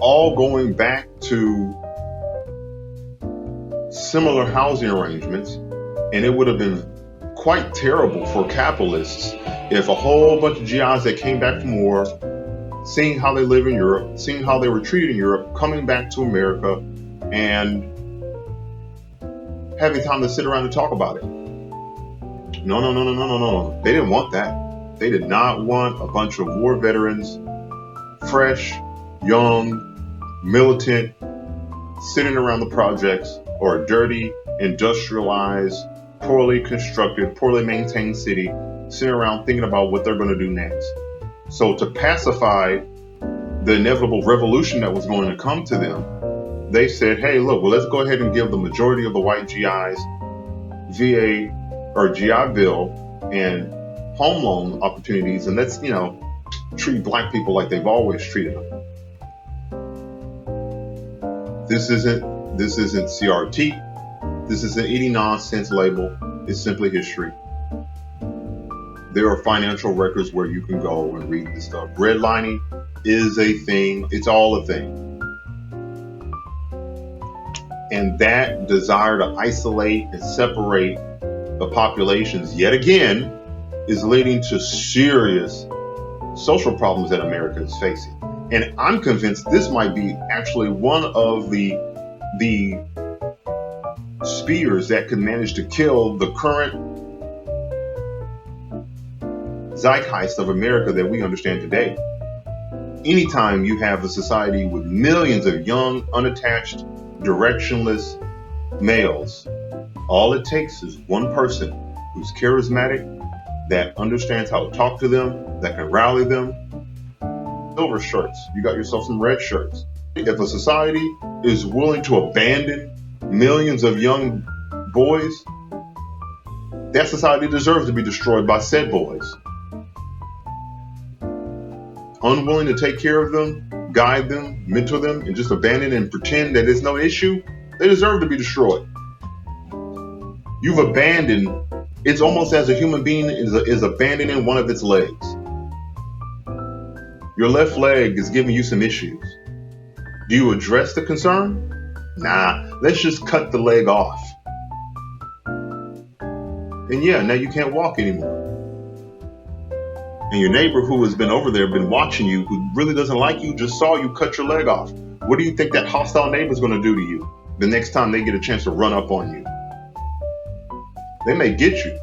all going back to similar housing arrangements, and it would have been quite terrible for capitalists if a whole bunch of GIs that came back from war, seeing how they live in Europe, seeing how they were treated in Europe, coming back to America and having time to sit around and talk about it. No. They didn't want that. They did not want a bunch of war veterans, fresh, young, militant, sitting around the projects or a dirty, industrialized, poorly constructed, poorly maintained city, sitting around thinking about what they're going to do next. So to pacify the inevitable revolution that was going to come to them, they said, hey, look, well, let's go ahead and give the majority of the white GIs VA or GI Bill and home loan opportunities, and let's, treat black people like they've always treated them. This isn't CRT. This isn't any nonsense label. It's simply history. There are financial records where you can go and read this stuff. Redlining is a thing. It's all a thing. And that desire to isolate and separate the populations, yet again, is leading to serious social problems that America is facing. And I'm convinced this might be actually one of the spears that could manage to kill the current zeitgeist of America that we understand today. Anytime you have a society with millions of young, unattached, directionless males, all it takes is one person who's charismatic, that understands how to talk to them, that can rally them. Silver shirts, you got yourself some red shirts. If a society is willing to abandon millions of young boys, that society deserves to be destroyed by said boys. Unwilling to take care of them, guide them, mentor them, and just abandon and pretend that it's no issue, they deserve to be destroyed. You've abandoned, it's almost as a human being is abandoning one of its legs. Your left leg is giving you some issues. Do you address the concern? Nah, let's just cut the leg off. And yeah, now you can't walk anymore. And your neighbor who has been over there, been watching you, who really doesn't like you, just saw you cut your leg off. What do you think that hostile neighbor is going to do to you the next time they get a chance to run up on you? They may get you.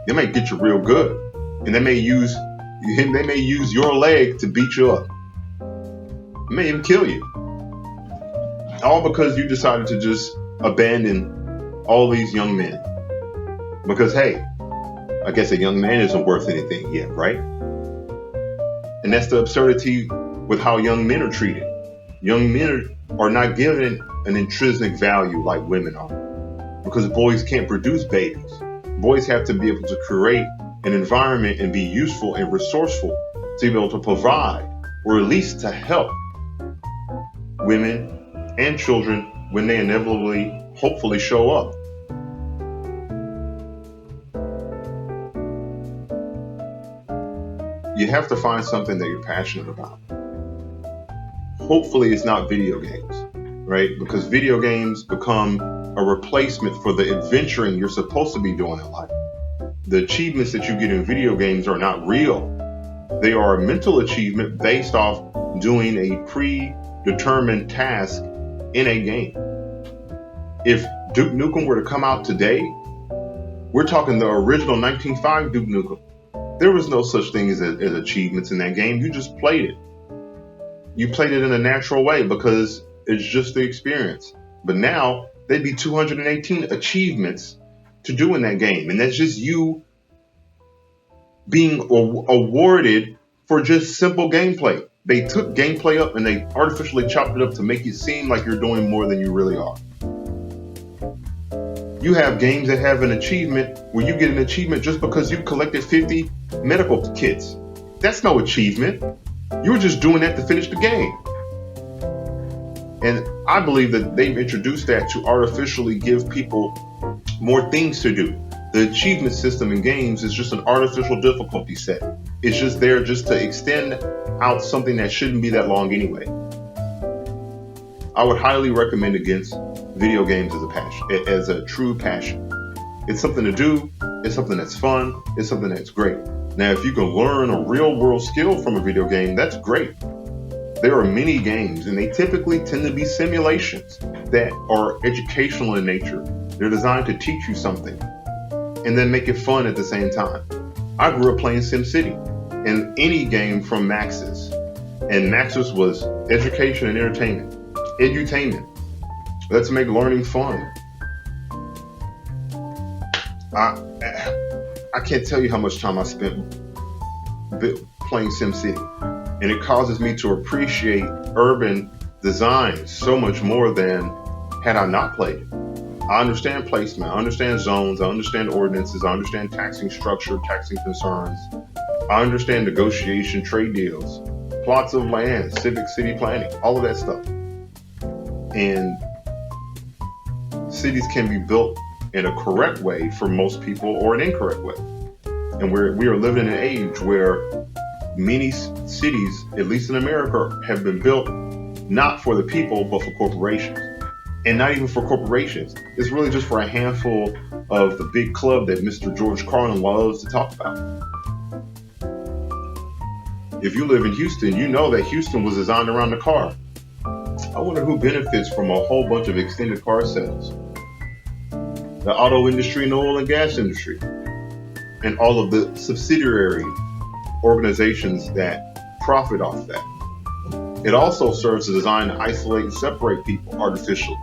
They may get you real good. And they may use your leg to beat you up. They may even kill you. All because you decided to just abandon all these young men. Because, hey, I guess a young man isn't worth anything yet, right? And that's the absurdity with how young men are treated. Young men are not given an intrinsic value like women are. Because boys can't produce babies. Boys have to be able to create an environment and be useful and resourceful to be able to provide, or at least to help women and children when they inevitably, hopefully, show up. You have to find something that you're passionate about. Hopefully it's not video games, right? Because video games become a replacement for the adventuring you're supposed to be doing in life. The achievements that you get in video games are not real. They are a mental achievement based off doing a predetermined task in a game. If Duke Nukem were to come out today, we're talking the original 1905 Duke Nukem. There was no such thing as achievements in that game. You just played it. You played it in a natural way because it's just the experience. But now there'd be 218 achievements to do in that game. And that's just you being awarded for just simple gameplay. They took gameplay up and they artificially chopped it up to make it seem like you're doing more than you really are. You have games that have an achievement where you get an achievement just because you collected 50 medical kits. That's no achievement. You were just doing that to finish the game. And I believe that they've introduced that to artificially give people more things to do. The achievement system in games is just an artificial difficulty set. It's just there just to extend out something that shouldn't be that long anyway. I would highly recommend against video games as a passion, as a true passion. It's something to do. It's something that's fun. It's something that's great. Now, if you can learn a real world skill from a video game, that's great. There are many games, and they typically tend to be simulations that are educational in nature. They're designed to teach you something and then make it fun at the same time. I grew up playing SimCity and any game from Maxis. And Maxis was education and entertainment. Edutainment. Let's make learning fun. I can't tell you how much time I spent playing SimCity. And it causes me to appreciate urban design so much more than had I not played it. I understand placement, I understand zones, I understand ordinances, I understand taxing structure, taxing concerns. I understand negotiation, trade deals, plots of land, civic city planning, all of that stuff. And cities can be built in a correct way for most people or an incorrect way. And we are living in an age where many cities, at least in America, have been built not for the people, but for corporations. And not even for corporations. It's really just for a handful of the big club that Mr. George Carlin loves to talk about. If you live in Houston, you know that Houston was designed around the car. I wonder who benefits from a whole bunch of extended car sales. The auto industry and the oil and gas industry. And all of the subsidiary organizations that profit off that. It also serves to design to isolate and separate people artificially.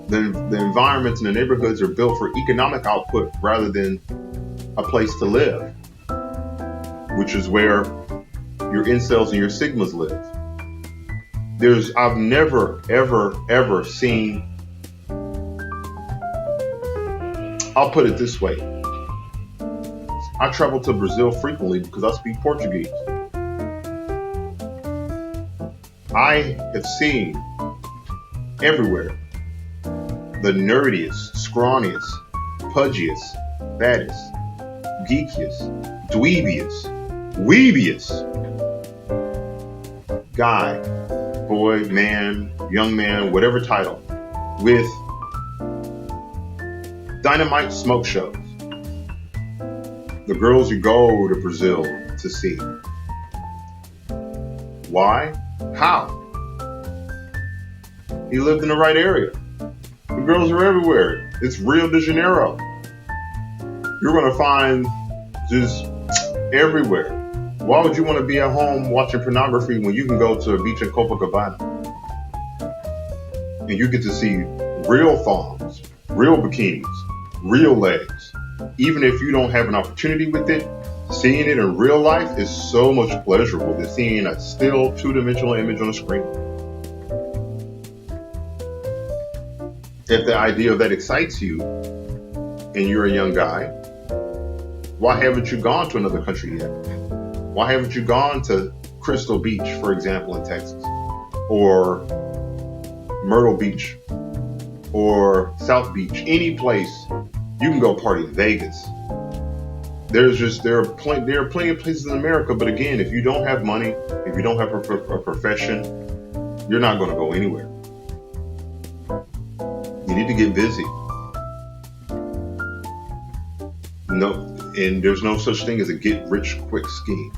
The environments and the neighborhoods are built for economic output rather than a place to live, which is where your incels and your sigmas live. I've never, ever seen, I'll put it this way. I travel to Brazil frequently because I speak Portuguese. I have seen everywhere the nerdiest, scrawniest, pudgiest, fattest, geekiest, dweebiest, weebiest guy, boy, man, young man, whatever title, with dynamite smoke shows. The girls you go to Brazil to see. Why? How? He lived in the right area. The girls are everywhere. It's Rio de Janeiro. You're going to find just everywhere. Why would you want to be at home watching pornography when you can go to a beach in Copacabana? And you get to see real thongs, real bikinis, real legs. Even if you don't have an opportunity with it, seeing it in real life is so much pleasurable than seeing a still two-dimensional image on a screen. If the idea of that excites you and you're a young guy, why haven't you gone to another country yet? Why haven't you gone to Crystal Beach, for example, in Texas, or Myrtle Beach, or South Beach, any place you can go party in Vegas? There are plenty of places in America, but again, if you don't have money, if you don't have a profession, you're not going to go anywhere. You need to get busy. No, and there's no such thing as a get rich quick scheme.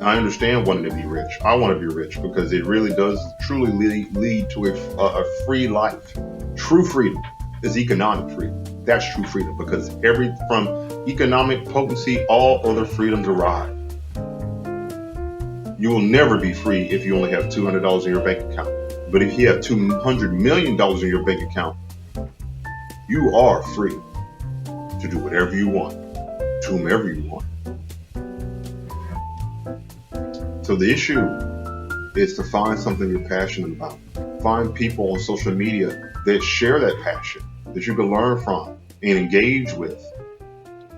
I understand wanting to be rich. I want to be rich because it really does truly lead to a free life. True freedom is economic freedom. That's true freedom, because from economic potency, all other freedoms arrive. You will never be free if you only have $200 in your bank account. But if you have $200 million in your bank account, you are free to do whatever you want, to whomever you want. So the issue is to find something you're passionate about. Find people on social media that share that passion, that you can learn from and engage with.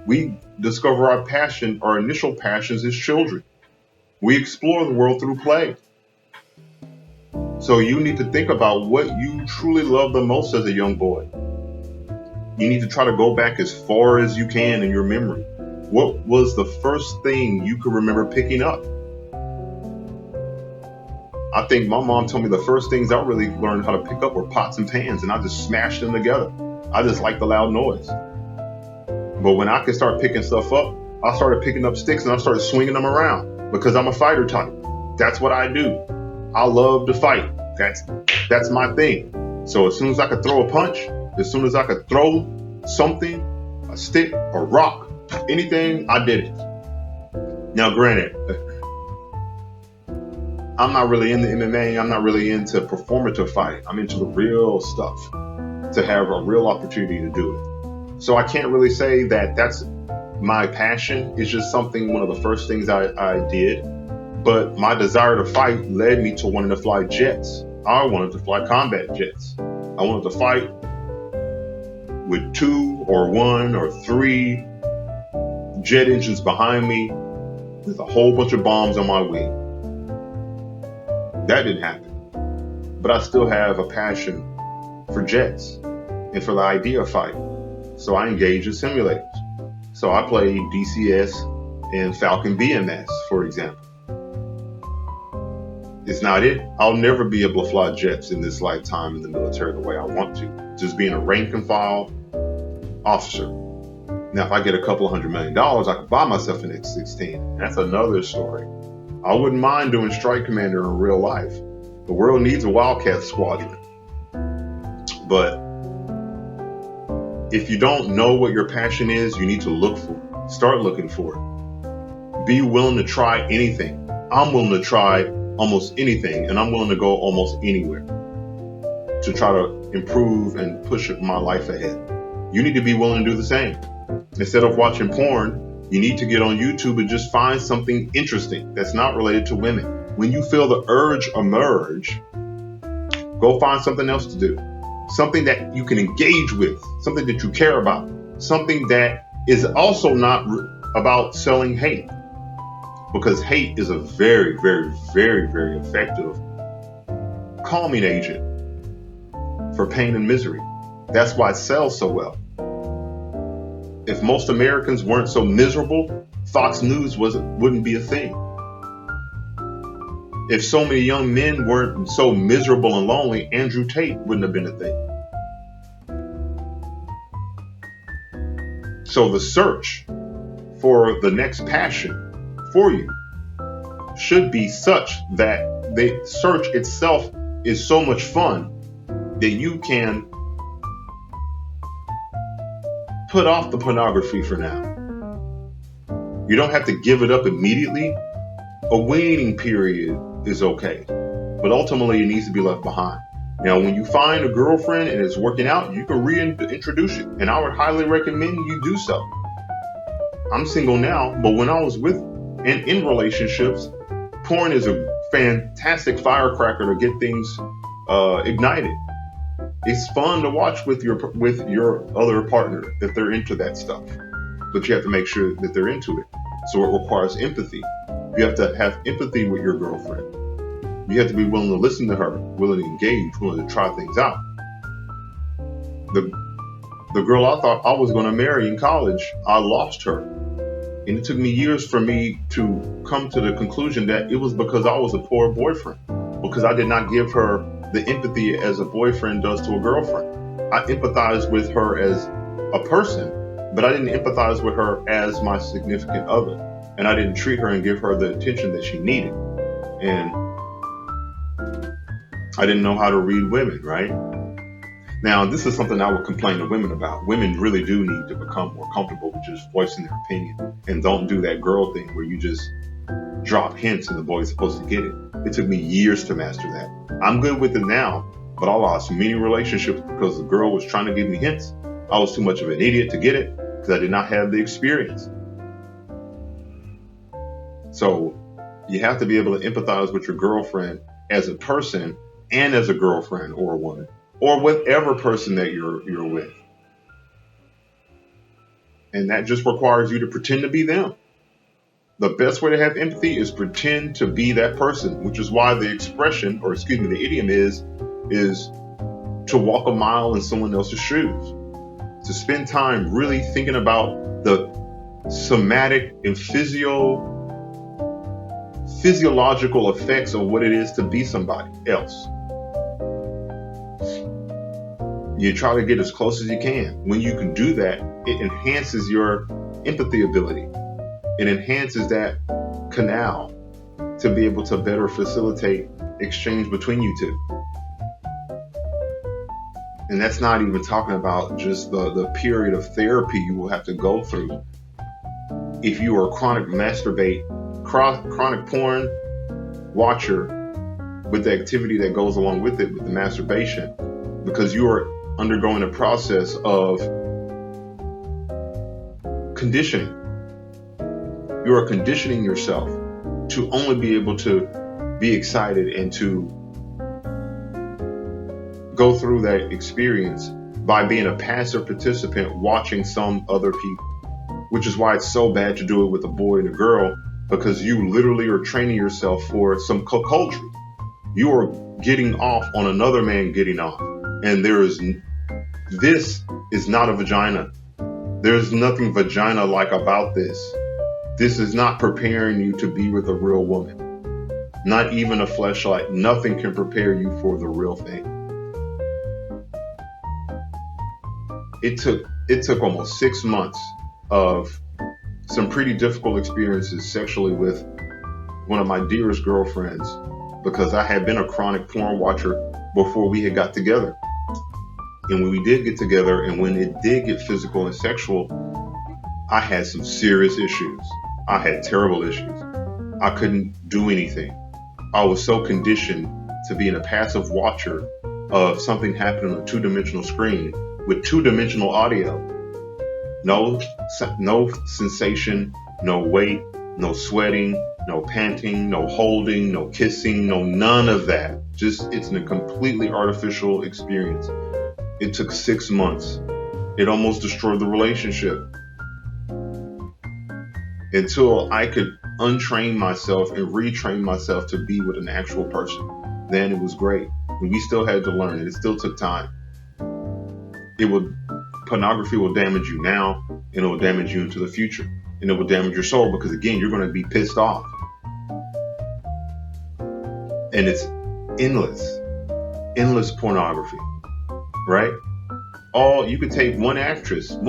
We discover our passion, our initial passions as children. We explore the world through play. So you need to think about what you truly love the most as a young boy. You need to try to go back as far as you can in your memory. What was the first thing you could remember picking up? I think my mom told me the first things I really learned how to pick up were pots and pans, and I just smashed them together. I just like the loud noise. But when I could start picking stuff up, I started picking up sticks and I started swinging them around because I'm a fighter type. That's what I do. I love to fight. That's my thing. So as soon as I could throw a punch, as soon as I could throw something, a stick, a rock, anything, I did it. Now, granted, I'm not really into MMA. I'm not really into performative fighting. I'm into the real stuff, to have a real opportunity to do it. So I can't really say that that's my passion. It's just something, one of the first things I did. But my desire to fight led me to wanting to fly jets. I wanted to fly combat jets. I wanted to fight with 2 or 1 or 3 jet engines behind me with a whole bunch of bombs on my wing. That didn't happen. But I still have a passion for jets and for the idea of fighting. So I engage in simulators. So I played DCS and Falcon BMS, for example. It's not it. I'll never be able to fly jets in this lifetime in the military the way I want to. Just being a rank and file officer. Now, if I get a couple $100 million, I could buy myself an X-16. That's another story. I wouldn't mind doing Strike Commander in real life. The world needs a Wildcat squadron. But if you don't know what your passion is, you need to look for it. Start looking for it. Be willing to try anything. I'm willing to try almost anything, and I'm willing to go almost anywhere to try to improve and push my life ahead. You need to be willing to do the same. Instead of watching porn, you need to get on YouTube and just find something interesting that's not related to women. When you feel the urge emerge, go find something else to do. Something that you can engage with, something that you care about, something that is also not about selling hate. Because hate is a very, very, very, very effective calming agent for pain and misery. That's why it sells so well. If most Americans weren't so miserable, Fox News wouldn't be a thing. If so many young men weren't so miserable and lonely, Andrew Tate wouldn't have been a thing. So the search for the next passion for you should be such that the search itself is so much fun that you can put off the pornography for now. You don't have to give it up immediately. A weaning period is okay, but ultimately it needs to be left behind. Now, when you find a girlfriend and it's working out, you can reintroduce it, and I would highly recommend you do so. I'm single now, but when I was with and in relationships, porn is a fantastic firecracker to get things ignited. It's fun to watch with your other partner if they're into that stuff, but you have to make sure that they're into it. So it requires empathy. You have to have empathy with your girlfriend. You have to be willing to listen to her, willing to engage, willing to try things out. The girl I thought I was going to marry in college, I lost her. And it took me years for me to come to the conclusion that it was because I was a poor boyfriend, because I did not give her the empathy as a boyfriend does to a girlfriend. I empathized with her as a person, but I didn't empathize with her as my significant other. And I didn't treat her and give her the attention that she needed. And I didn't know how to read women, right? Now, this is something I would complain to women about. Women really do need to become more comfortable with just voicing their opinion, and don't do that girl thing where you just drop hints and the boy's supposed to get it. It took me years to master that. I'm good with it now, but I lost many relationships because the girl was trying to give me hints. I was too much of an idiot to get it because I did not have the experience. So you have to be able to empathize with your girlfriend as a person and as a girlfriend or a woman, or whatever person that you're with. And that just requires you to pretend to be them. The best way to have empathy is pretend to be that person, which is why the expression, or excuse me, the idiom is to walk a mile in someone else's shoes. To spend time really thinking about the somatic and physiological effects of what it is to be somebody else. You try to get as close as you can. When you can do that, it enhances your empathy ability. It enhances that canal to be able to better facilitate exchange between you two. And that's not even talking about just the period of therapy you will have to go through if you are a chronic porn watcher, with the activity that goes along with it, with the masturbation, because you are undergoing a process of conditioning. You are conditioning yourself to only be able to be excited and to go through that experience by being a passive participant watching some other people, which is why it's so bad to do it with a boy and a girl, because you literally are training yourself for some cuckoldry. You are getting off on another man getting off. And this is not a vagina. There's nothing vagina-like about this. This is not preparing you to be with a real woman. Not even a fleshlight. Nothing can prepare you for the real thing. It took almost 6 months of some pretty difficult experiences sexually with one of my dearest girlfriends, because I had been a chronic porn watcher before we had got together. And when we did get together, and when it did get physical and sexual, I had some serious issues. I had terrible issues. I couldn't do anything. I was so conditioned to being a passive watcher of something happening on a two-dimensional screen with two-dimensional audio. No sensation, no weight, no sweating, no panting, no holding, no kissing, no none of that. Just, it's a completely artificial experience. It took 6 months. It almost destroyed the relationship until I could untrain myself and retrain myself to be with an actual person. Then it was great. And we still had to learn it. It still took time. Pornography will damage you now, and it will damage you into the future. And it will damage your soul, because again, you're going to be pissed off. And it's endless pornography, right? You could take one actress and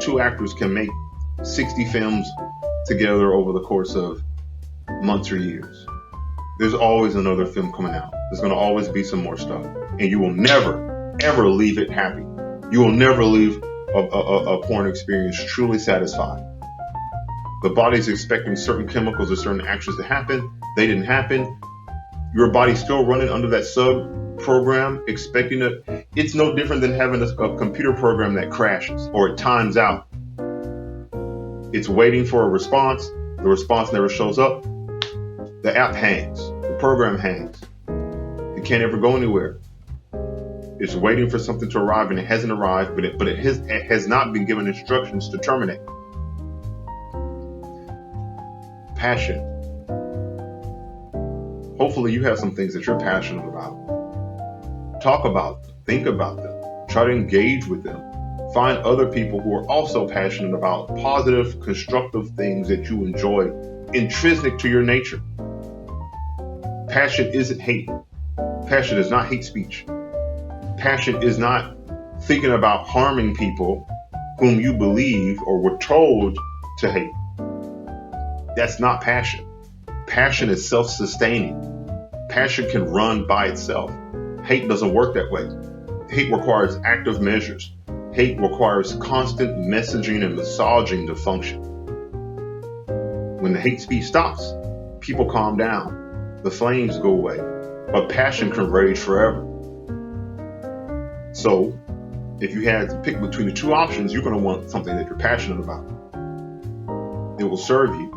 two actors can make 60 films together over the course of months or years. There's always another film coming out. There's going to always be some more stuff. And you will never, ever leave it happy. You will never leave a porn experience truly satisfied. The body's expecting certain chemicals or certain actions to happen. They didn't happen. Your body's still running under that sub program, expecting it. It's no different than having a computer program that crashes or it times out. It's waiting for a response. The response never shows up. The app hangs. The program hangs. It can't ever go anywhere. It's waiting for something to arrive, and it hasn't arrived, but it has not been given instructions to terminate. Passion. Hopefully you have some things that you're passionate about. Talk about them. Think about them. Try to engage with them. Find other people who are also passionate about positive, constructive things that you enjoy, intrinsic to your nature. Passion isn't hate. Passion is not hate speech. Passion is not thinking about harming people whom you believe or were told to hate. That's not passion. Passion is self-sustaining. Passion can run by itself. Hate doesn't work that way. Hate requires active measures. Hate requires constant messaging and massaging to function. When the hate speech stops, people calm down. The flames go away. But passion can rage forever. So, if you had to pick between the two options, you're going to want something that you're passionate about. It will serve you.